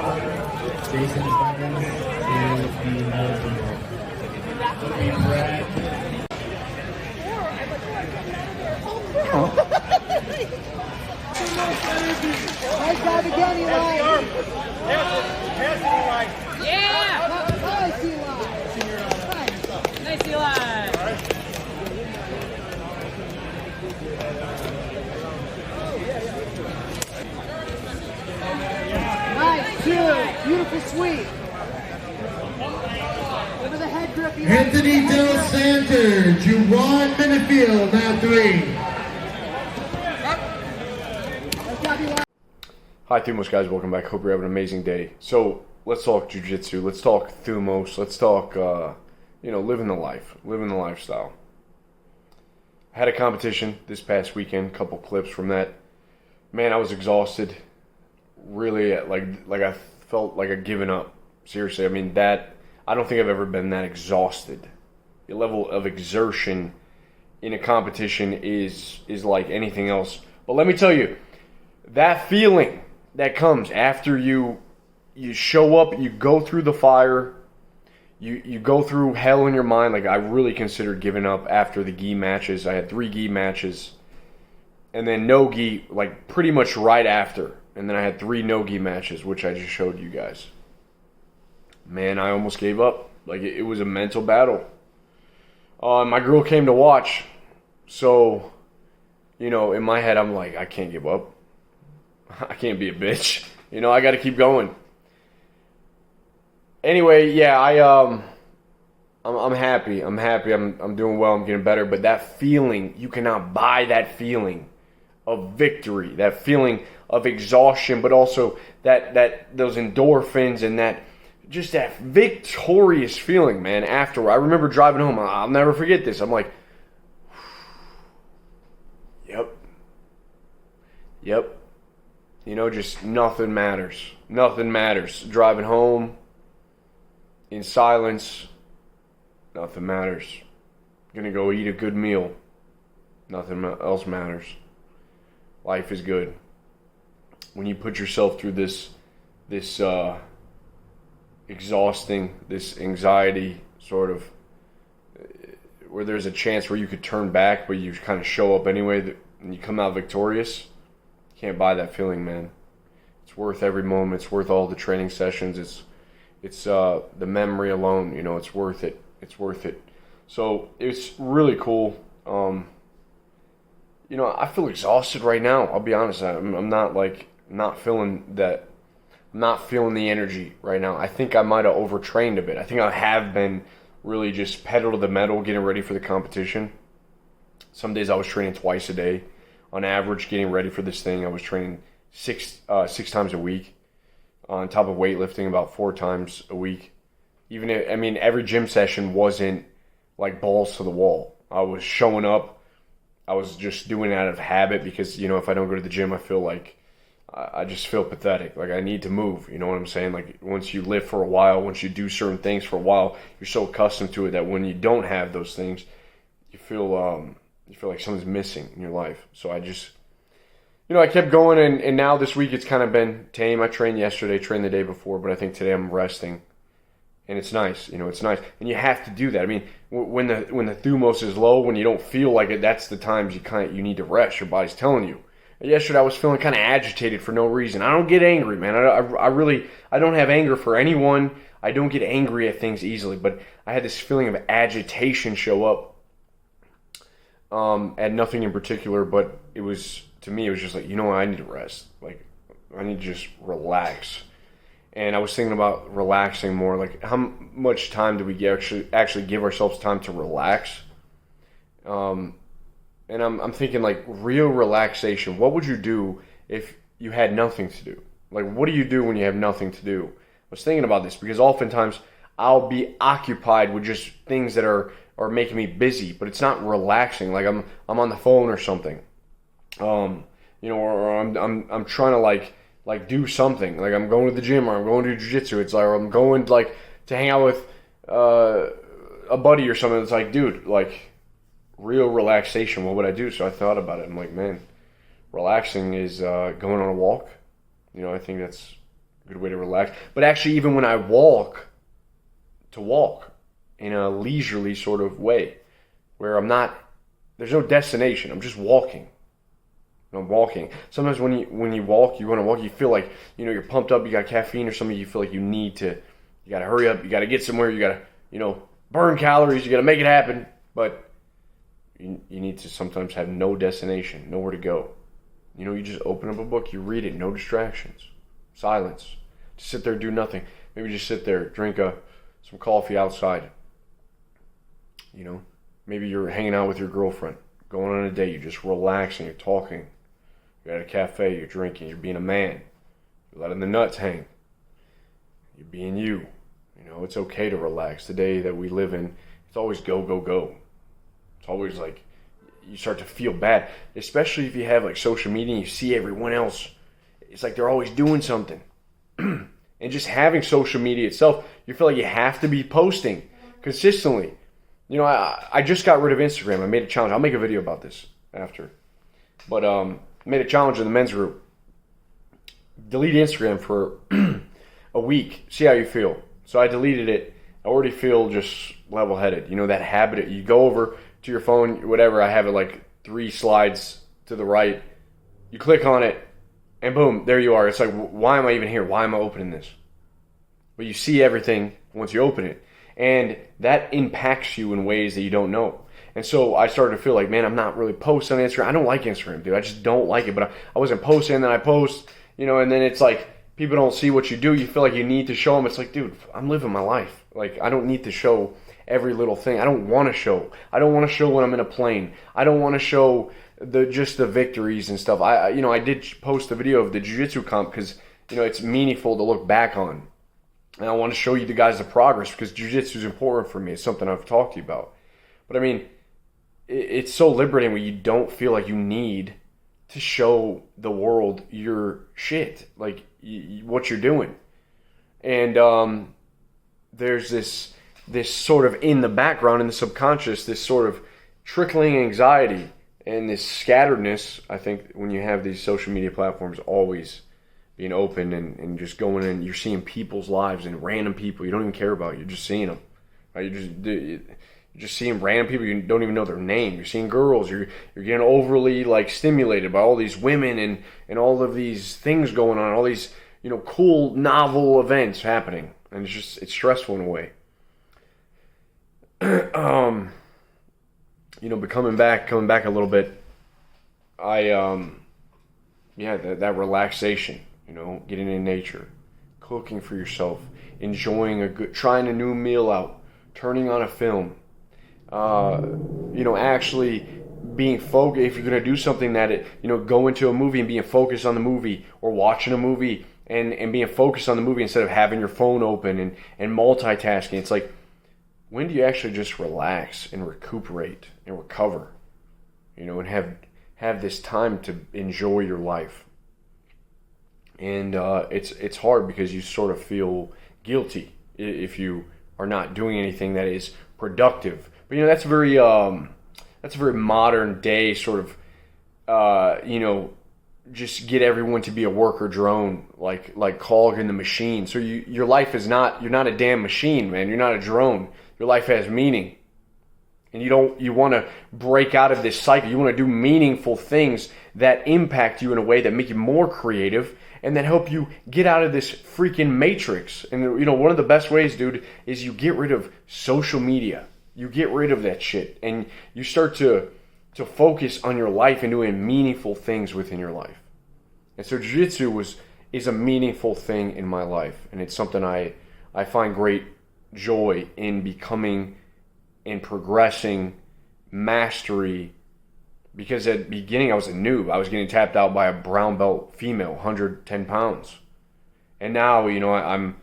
Jason Burns is the Muslim. Brad. Nice job again, Eli. Yeah! Nice, Eli. Nice, Eli! Nice, two. Beautiful sweep. Over the head grip. Eli. Anthony Del Santer, Juwan Minifield, now 3. Nice job, Eli. Hi Thumos guys, welcome back. Hope you're having an amazing day. So let's talk Jiu Jitsu, let's talk Thumos, let's talk living the life, living the lifestyle. I had a competition this past weekend, couple clips from that. Man, I was exhausted. Really, like I felt like I'd given up. Seriously, I mean I don't think I've ever been that exhausted. The level of exertion in a competition is like anything else. But let me tell you, that feeling that comes after you show up, you go through the fire, you go through hell in your mind. Like, I really considered giving up after the gi matches. I had 3 gi matches, and then no gi, like pretty much right after. And then I had 3 no gi matches, which I just showed you guys. Man, I almost gave up. Like, it was a mental battle. My girl came to watch, so, in my head, I'm like, I can't give up. I can't be a bitch. I got to keep going. Anyway, yeah, I'm happy. I'm happy. I'm doing well. I'm getting better. But that feeling, you cannot buy that feeling of victory, that feeling of exhaustion, but also that those endorphins and that victorious feeling, man. After I remember driving home, I'll never forget this. I'm like, yep. Just nothing matters. Nothing matters. Driving home in silence, nothing matters. Gonna go eat a good meal. Nothing else matters. Life is good. When you put yourself through this exhausting, this anxiety sort of, where there's a chance where you could turn back, but you kind of show up anyway, and you come out victorious. Can't buy that feeling, man. It's worth every moment. It's worth all the training sessions. It's the memory alone. It's worth it. It's worth it. So it's really cool. I feel exhausted right now. I'll be honest. I'm not feeling that. I'm not feeling the energy right now. I think I might have overtrained a bit. I think I have been really just pedal to the metal, getting ready for the competition. Some days I was training twice a day. On average, getting ready for this thing, I was training six times a week, on top of weightlifting about 4 times a week. Every gym session wasn't like balls to the wall. I was showing up. I was just doing it out of habit because, if I don't go to the gym, I feel like I just feel pathetic. Like, I need to move. You know what I'm saying? Like, once you live for a while, once you do certain things for a while, you're so accustomed to it that when you don't have those things, you feel like something's missing in your life. So I just, I kept going, and now this week it's kind of been tame. I trained yesterday, trained the day before, but I think today I'm resting. And it's nice, it's nice. And you have to do that. I mean, when the Thumos is low, when you don't feel like it, that's the times you need to rest. Your body's telling you. Yesterday I was feeling kind of agitated for no reason. I don't get angry, man. I don't have anger for anyone. I don't get angry at things easily, but I had this feeling of agitation show up. At nothing in particular, but to me, it was just like, I need to rest. Like, I need to just relax. And I was thinking about relaxing more. Like, how much time do we actually give ourselves time to relax? And I'm thinking, like, real relaxation. What would you do if you had nothing to do? Like, what do you do when you have nothing to do? I was thinking about this because oftentimes I'll be occupied with just things that are making me busy, but it's not relaxing. Like, I'm on the phone or something, or I'm trying to like do something. Like, I'm going to the gym, or I'm going to Jiu Jitsu. It's like, or I'm going to hang out with a buddy or something. It's like, dude, like, real relaxation. What would I do? So I thought about it. I'm like, man, relaxing is going on a walk. I think that's a good way to relax. But actually, even when I walk, to walk in a leisurely sort of way, where there's no destination. I'm just walking. I'm walking. Sometimes when you walk, you want to walk, you feel like, you're pumped up, you got caffeine or something, you feel like you got to hurry up, you got to get somewhere, you got to, burn calories, you got to make it happen. But you need to sometimes have no destination, nowhere to go. You just open up a book, you read it, no distractions, silence. Just sit there, do nothing. Maybe just sit there, drink some coffee outside. Maybe you're hanging out with your girlfriend, going on a date, you're just relaxing, you're talking. You're at a cafe, you're drinking, you're being a man. You're letting the nuts hang. You're being you. It's okay to relax. The day that we live in, it's always go, go, go. It's always like you start to feel bad, especially if you have like social media and you see everyone else. It's like they're always doing something. And just having social media itself, you feel like you have to be posting consistently. I just got rid of Instagram. I made a challenge. I'll make a video about this after. But made a challenge in the men's group. Delete Instagram for a week. See how you feel. So I deleted it. I already feel just level-headed. That habit. You go over to your phone, whatever. I have it like 3 slides to the right. You click on it, and boom, there you are. It's like, why am I even here? Why am I opening this? But you see everything once you open it. And that impacts you in ways that you don't know. And so I started to feel like, man, I'm not really posting on Instagram. I don't like Instagram, dude. I just don't like it. But I wasn't posting, and then I post, and then it's like people don't see what you do. You feel like you need to show them. It's like, dude, I'm living my life. Like, I don't need to show every little thing. I don't want to show. I don't want to show when I'm in a plane. I don't want to show just the victories and stuff. I did post a video of the Jiu Jitsu comp because, it's meaningful to look back on. And I want to show you the guys the progress because Jiu Jitsu is important for me. It's something I've talked to you about. But I mean, it's so liberating when you don't feel like you need to show the world your shit, like what you're doing. And there's this sort of in the background, in the subconscious, this sort of trickling anxiety and this scatteredness, I think, when you have these social media platforms always being open and just going in, you're seeing people's lives and random people you don't even care about. You're just seeing them. Right? You're just seeing random people you don't even know their name. You're seeing girls. You're getting overly like stimulated by all these women and all of these things going on, all these cool novel events happening, and it's stressful in a way. But coming back a little bit, that relaxation, getting in nature, cooking for yourself, enjoying trying a new meal out, turning on a film, actually being focused. If you're going to do something go into a movie and being focused on the movie, or watching a movie and being focused on the movie instead of having your phone open and multitasking. It's like, when do you actually just relax and recuperate and recover, and have this time to enjoy your life? And it's hard because you sort of feel guilty if you are not doing anything that is productive. But that's a very modern day sort of just get everyone to be a worker drone, like cog in the machine. So your life is you're not a damn machine, man. You're not a drone. Your life has meaning. And you want to break out of this cycle. You want to do meaningful things that impact you in a way that make you more creative and that help you get out of this freaking matrix. And one of the best ways, dude, is you get rid of social media. You get rid of that shit and you start to focus on your life and doing meaningful things within your life. And so Jiu-Jitsu is a meaningful thing in my life, and it's something I find great joy in becoming and progressing, mastery, because at the beginning I was a noob. I was getting tapped out by a brown belt female, 110 pounds. And now, I'm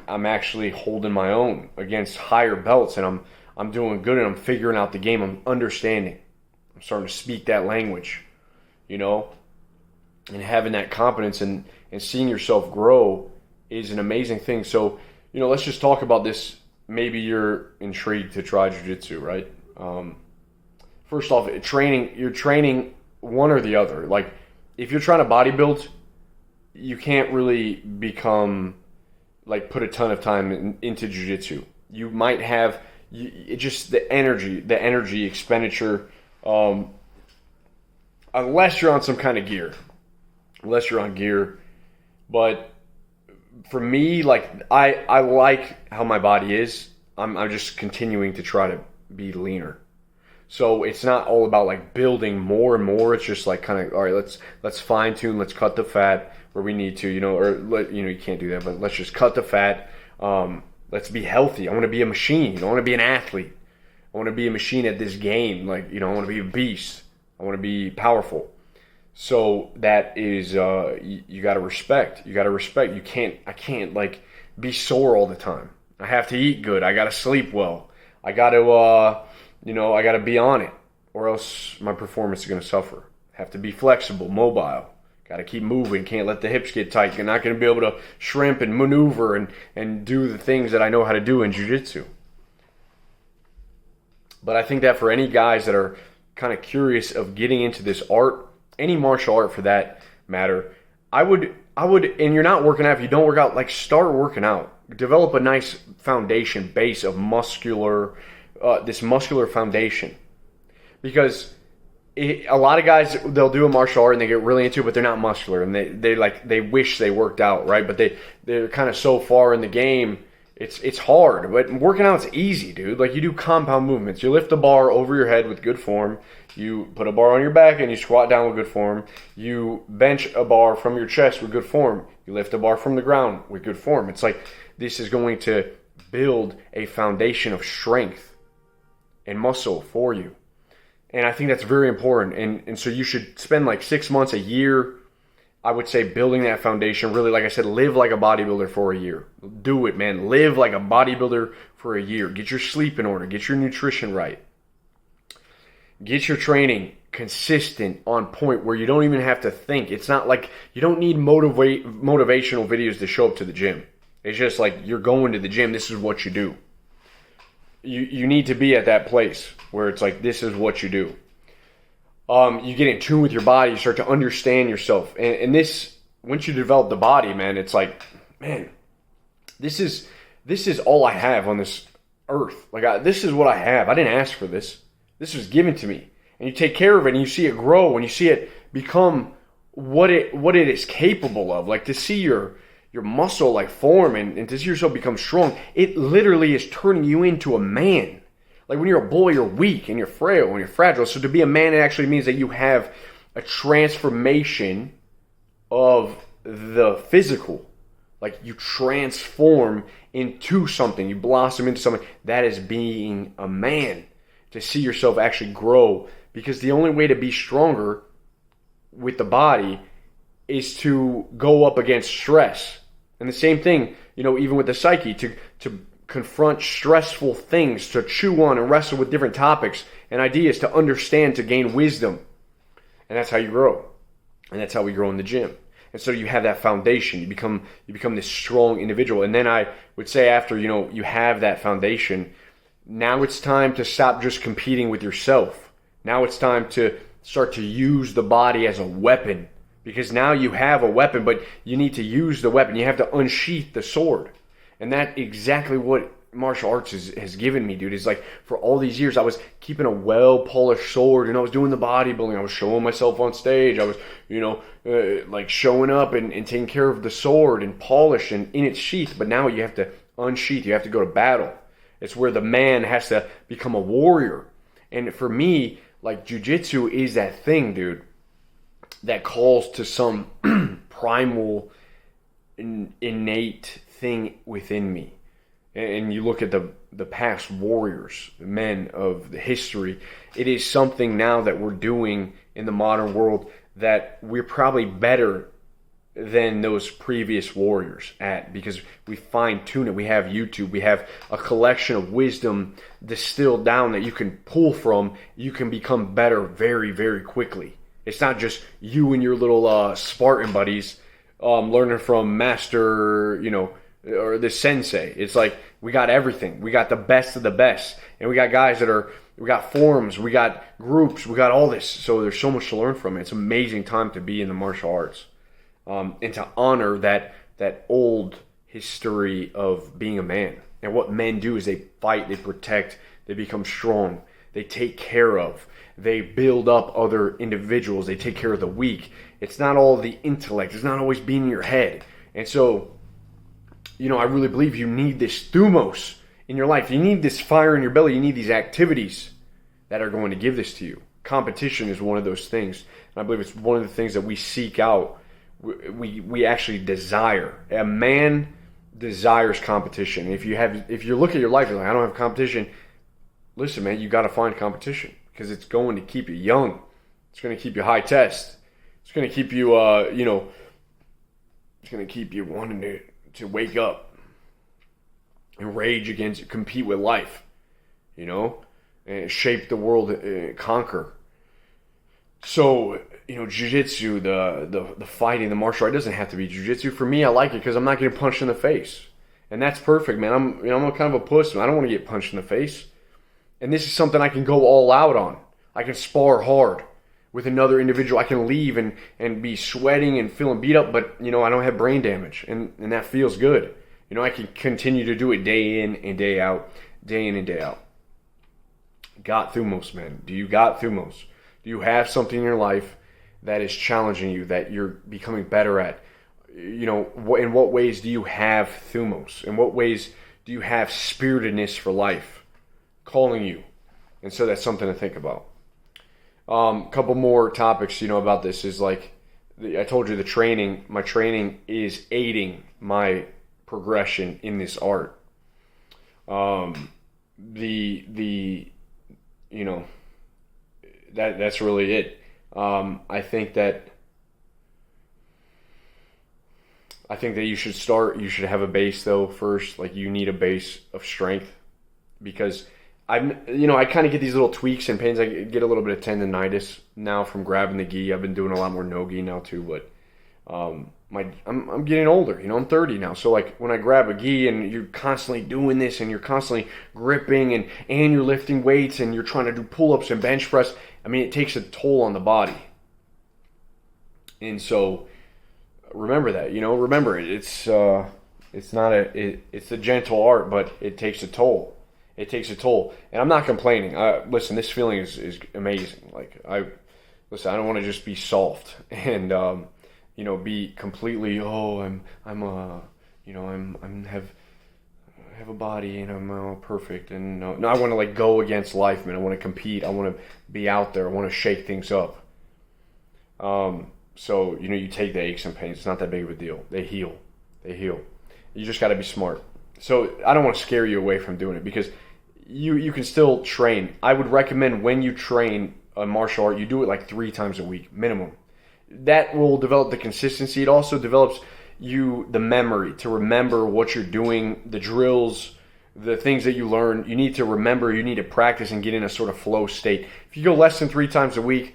actually holding my own against higher belts, and I'm doing good, and I'm figuring out the game. I'm understanding. I'm starting to speak that language, and having that confidence and seeing yourself grow is an amazing thing. So, let's just talk about this. Maybe you're intrigued to try Jiu-Jitsu, right? First off, you're training one or the other. Like, if you're trying to bodybuild, you can't really become, like, put a ton of time into jiu-jitsu. You might have it just the energy expenditure, unless you're on some kind of gear, unless you're on gear. But for me, like, I like how my body is. I'm just continuing to try to be leaner. So it's not all about like building more and more. It's just like kind of, all right, let's fine tune, let's cut the fat where we need to, you can't do that, but let's just cut the fat. Let's be healthy. I want to be a machine. I want to be an athlete. I want to be a machine at this game. Like, I want to be a beast. I want to be powerful. So that is, you got to respect. You got to respect. I can't like be sore all the time. I have to eat good. I got to sleep well. I got to, I got to be on it, or else my performance is going to suffer. Have to be flexible, mobile. Got to keep moving. Can't let the hips get tight. You're not going to be able to shrimp and maneuver and do the things that I know how to do in jiu-jitsu. But I think that for any guys that are kind of curious of getting into this art, any martial art for that matter, I would, and you're not working out, if you don't work out, like, start working out. Develop a nice foundation, base of this muscular foundation. Because a lot of guys, they'll do a martial art and they get really into it, but they're not muscular, and they wish they worked out, right? But they're kind of so far in the game, it's hard. But working out's easy, dude. Like, you do compound movements. You lift the bar over your head with good form. You put a bar on your back and you squat down with good form. You bench a bar from your chest with good form. You lift a bar from the ground with good form. It's like, this is going to build a foundation of strength and muscle for you. And I think that's very important. And so you should spend like 6 months, a year, I would say, building that foundation. Really, like I said, live like a bodybuilder for a year. Do it, man. Live like a bodybuilder for a year. Get your sleep in order. Get your nutrition right. Get your training consistent, on point, where you don't even have to think. It's not like you don't need motivational videos to show up to the gym. It's just like, you're going to the gym. This is what you do. You need to be at that place where it's like, this is what you do. You get in tune with your body. You start to understand yourself. And this, once you develop the body, man, it's like, man, this is all I have on this earth. Like, this is what I have. I didn't ask for this. This was given to me. And you take care of it, and you see it grow, and you see it become what it is capable of. Like, to see your muscle like form and to see yourself become strong, it literally is turning you into a man. Like, when you're a boy, you're weak and you're frail and you're fragile. So to be a man, it actually means that you have a transformation of the physical. Like, you transform into something. You blossom into something. That is being a man. To see yourself actually grow. Because the only way to be stronger with the body is to go up against stress. And the same thing, even with the psyche, to confront stressful things, to chew on and wrestle with different topics and ideas, to understand, to gain wisdom. And that's how you grow. And that's how we grow in the gym. And so you have that foundation. You become this strong individual. And then I would say, after you have that foundation, now it's time to stop just competing with yourself. Now it's time to start to use the body as a weapon. Because now you have a weapon, but you need to use the weapon. You have to unsheath the sword. And that's exactly what martial arts has given me, dude. It's like, for all these years, I was keeping a well-polished sword, and I was doing the bodybuilding. I was showing myself on stage. I was, like, showing up and taking care of the sword and polish and in its sheath. But now you have to unsheath. You have to go to battle. It's where the man has to become a warrior. And for me, like, jiu-jitsu is that thing, dude, that calls to some primal, innate thing within me. And you look at the past warriors, the men of the history, it is something now that we're doing in the modern world that we're probably better than those previous warriors at, because we fine-tune it. We have YouTube. We have a collection of wisdom distilled down that you can pull from. You can become better very, very quickly. It's not just you and your little Spartan buddies learning from master, or the sensei. It's like, we got everything. We got the best of the best. And we got guys we got forums, we got groups, we got all this. So there's so much to learn from it. It's an amazing time to be in the martial arts. and to honor that old history of being a man. And what men do is they fight, they protect, they become strong, they take care of, they build up other individuals, they take care of the weak. It's not all the intellect, it's not always being in your head. And so, I really believe you need this thumos in your life. You need this fire in your belly. You need these activities that are going to give this to you. Competition is one of those things. And I believe it's one of the things that we seek out. We actually desire. A man desires competition. If you look at your life and like, I don't have competition, listen, man, you got to find competition because it's going to keep you young. It's going to keep you high test. It's going to keep you, it's going to keep you wanting to wake up and rage against, compete with life, and shape the world, conquer. So, Jiu Jitsu, the fighting, the martial art, it doesn't have to be Jiu Jitsu. For me, I like it because I'm not getting punched in the face. And that's perfect, man. I'm kind of a puss. I don't want to get punched in the face. And this is something I can go all out on. I can spar hard with another individual. I can leave and be sweating and feeling beat up, but, I don't have brain damage. And that feels good. I can continue to do it day in and day out, day in and day out. Got Thumos, man. Do you got Thumos? Do you have something in your life that is challenging you, that you're becoming better at? In what ways do you have Thumos? In what ways do you have spiritedness for life calling you? And so that's something to think about. Couple more topics, about this is like, I told you my training is aiding my progression in this art. That's really it. I think that you should have a base though first. Like you need a base of strength because I kind of get these little tweaks and pains. I get a little bit of tendonitis now from grabbing the gi. I've been doing a lot more no gi now too, but I'm getting older. I'm 30 now. So like when I grab a gi and you're constantly doing this and you're constantly gripping and you're lifting weights and you're trying to do pull-ups and bench press, it takes a toll on the body. And so remember that, remember it. It's a gentle art, but it takes a toll. It takes a toll. And I'm not complaining. Listen, this feeling is amazing. Like I don't want to just be soft and be completely, have a body and I'm perfect. And no, I want to like go against life, man. I want to compete. I want to be out there. I want to shake things up. So, you take the aches and pains. It's not that big of a deal. They heal. You just got to be smart. So I don't want to scare you away from doing it because you can still train. I would recommend when you train a martial art, you do it like 3 times a week, minimum. That will develop the consistency. It also develops the memory to remember what you're doing, the drills, the things that you learn. You need to remember, you need to practice and get in a sort of flow state. If you go less than 3 times a week,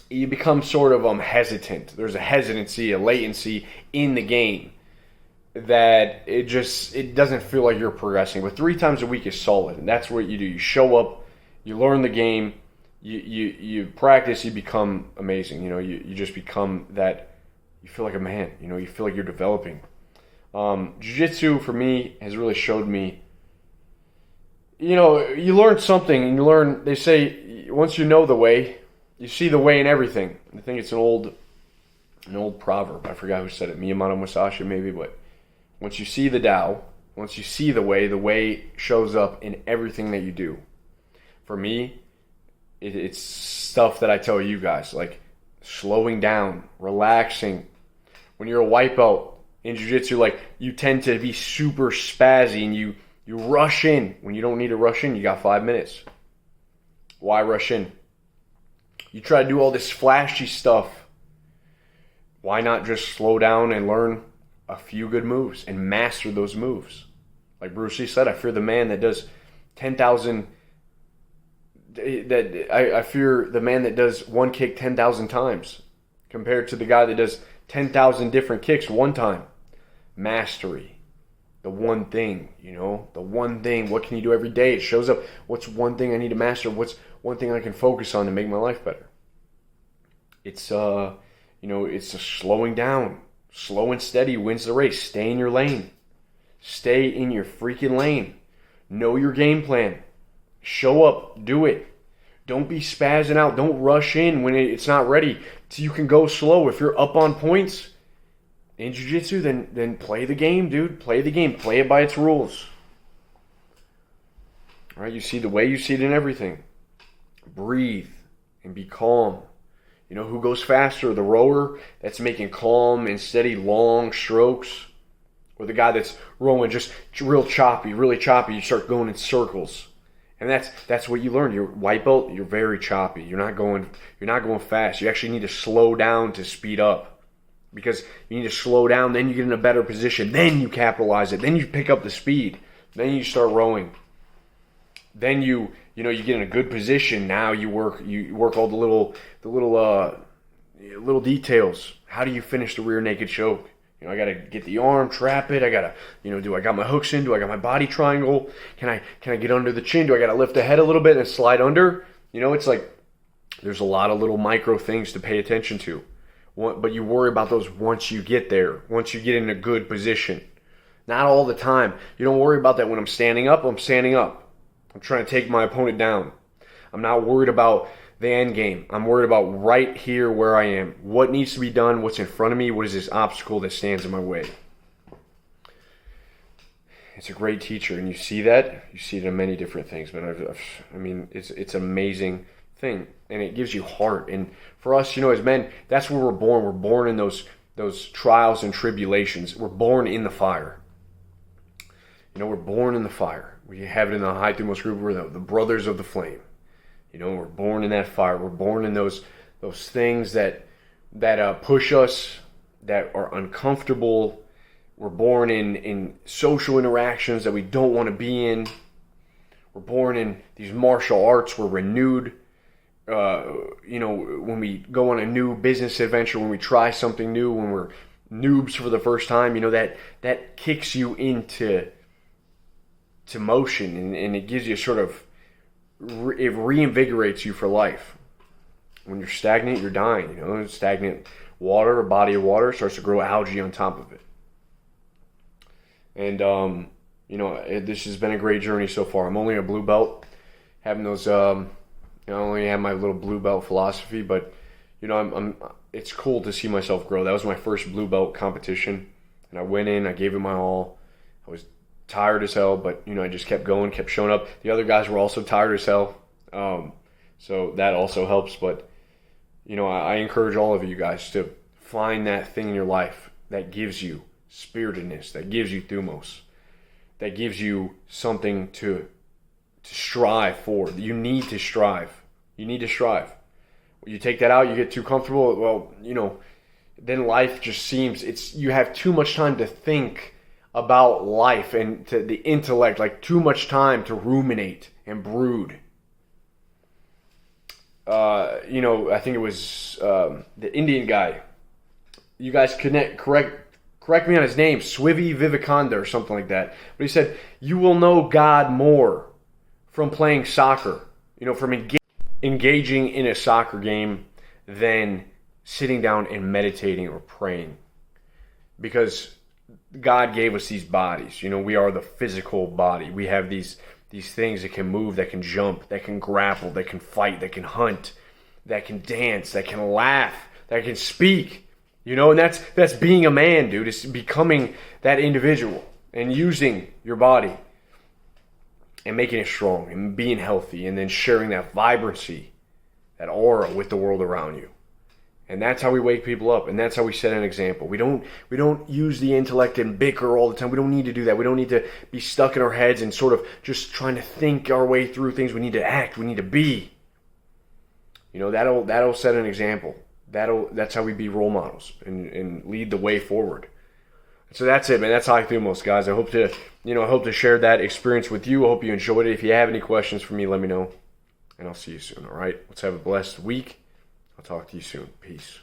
you become sort of hesitant. There's a hesitancy, a latency in the game that it doesn't feel like you're progressing. But 3 times a week is solid. And that's what you do. You show up, you learn the game, you practice, you become amazing. You just become that. You feel like a man. You feel like you're developing. Jiu-Jitsu for me has really showed me. You learn something, and they say once you know the way, you see the way in everything. I think it's an old proverb. I forgot who said it. Miyamoto Musashi maybe, but once you see the Tao, once you see the way shows up in everything that you do. For me, it's stuff that I tell you guys, like slowing down, relaxing. When you're a white belt in jiu-jitsu, like you tend to be super spazzy and you rush in. When you don't need to rush in, you got 5 minutes. Why rush in? You try to do all this flashy stuff. Why not just slow down and learn a few good moves and master those moves? Like Bruce Lee said, I fear the man that does 10,000. I fear the man that does one kick 10,000 times compared to the guy that does 10,000 different kicks one time. Mastery. The one thing, the one thing. What can you do every day? It shows up. What's one thing I need to master? What's one thing I can focus on to make my life better? It's it's a slowing down. Slow and steady wins the race. Stay in your lane. Stay in your freaking lane. Know your game plan. Show up. Do it. Don't be spazzing out. Don't rush in when it's not ready. So you can go slow. If you're up on points in jiu-jitsu, then play the game, dude. Play the game. Play it by its rules. All right, you see the way you see it in everything. Breathe and be calm. You know who goes faster? The rower that's making calm and steady long strokes, or the guy that's rowing just real choppy, really choppy. You start going in circles, and that's what you learn. You're white belt. You're very choppy. You're not going fast. You actually need to slow down to speed up, because you need to slow down. Then you get in a better position. Then you capitalize it. Then you pick up the speed. Then you start rowing. Then you get in a good position. Now you work all the little details. How do you finish the rear naked choke? I got to get the arm, trap it. I got to, do I got my hooks in? Do I got my body triangle? Can I get under the chin? Do I got to lift the head a little bit and slide under? It's like there's a lot of little micro things to pay attention to. But you worry about those once you get there, once you get in a good position. Not all the time. You don't worry about that when I'm standing up. I'm standing up. I'm trying to take my opponent down. I'm not worried about the end game. I'm worried about right here where I am. What needs to be done? What's in front of me? What is this obstacle that stands in my way? It's a great teacher, and you see that. You see it in many different things. But it's an amazing thing, and it gives you heart. And for us, as men, that's where we're born. We're born in those trials and tribulations. We're born in the fire. We're born in the fire. We have it in the high Thumos group. We're the brothers of the flame. We're born in that fire. We're born in those things that push us, that are uncomfortable. We're born in social interactions that we don't want to be in. We're born in these martial arts. We're renewed. When we go on a new business adventure, when we try something new, when we're noobs for the first time, that kicks you into motion, and it gives you sort of, it reinvigorates you for life. When you're stagnant, you're dying. Stagnant water, a body of water, starts to grow algae on top of it. And this has been a great journey so far. I'm only a blue belt, having those. I only have my little blue belt philosophy, but it's cool to see myself grow. That was my first blue belt competition, and I went in. I gave it my all. I was tired as hell, but I just kept going, kept showing up. The other guys were also tired as hell, so that also helps. But I encourage all of you guys to find that thing in your life that gives you spiritedness, that gives you Thumos, that gives you something to strive for. You need to strive. You need to strive. When you take that out, you get too comfortable. Well, then life just seems you have too much time to think about life and to the intellect, like too much time to ruminate and brood. I think it was the Indian guy. You guys correct me on his name, Swami Vivekananda or something like that. But he said, you will know God more from playing soccer, from engaging in a soccer game than sitting down and meditating or praying. Because God gave us these bodies. We are the physical body. We have these things that can move, that can jump, that can grapple, that can fight, that can hunt, that can dance, that can laugh, that can speak. And that's being a man, dude. It's becoming that individual and using your body and making it strong and being healthy, and then sharing that vibrancy, that aura with the world around you. And that's how we wake people up, and that's how we set an example. We don't use the intellect and bicker all the time. We don't need to do that. We don't need to be stuck in our heads and sort of just trying to think our way through things. We need to act. We need to be. That'll set an example. That's how we be role models and lead the way forward. So that's it, man. That's High Thumos, guys. I hope to share that experience with you. I hope you enjoyed it. If you have any questions for me, let me know, and I'll see you soon. All right. Let's have a blessed week. I'll talk to you soon. Peace.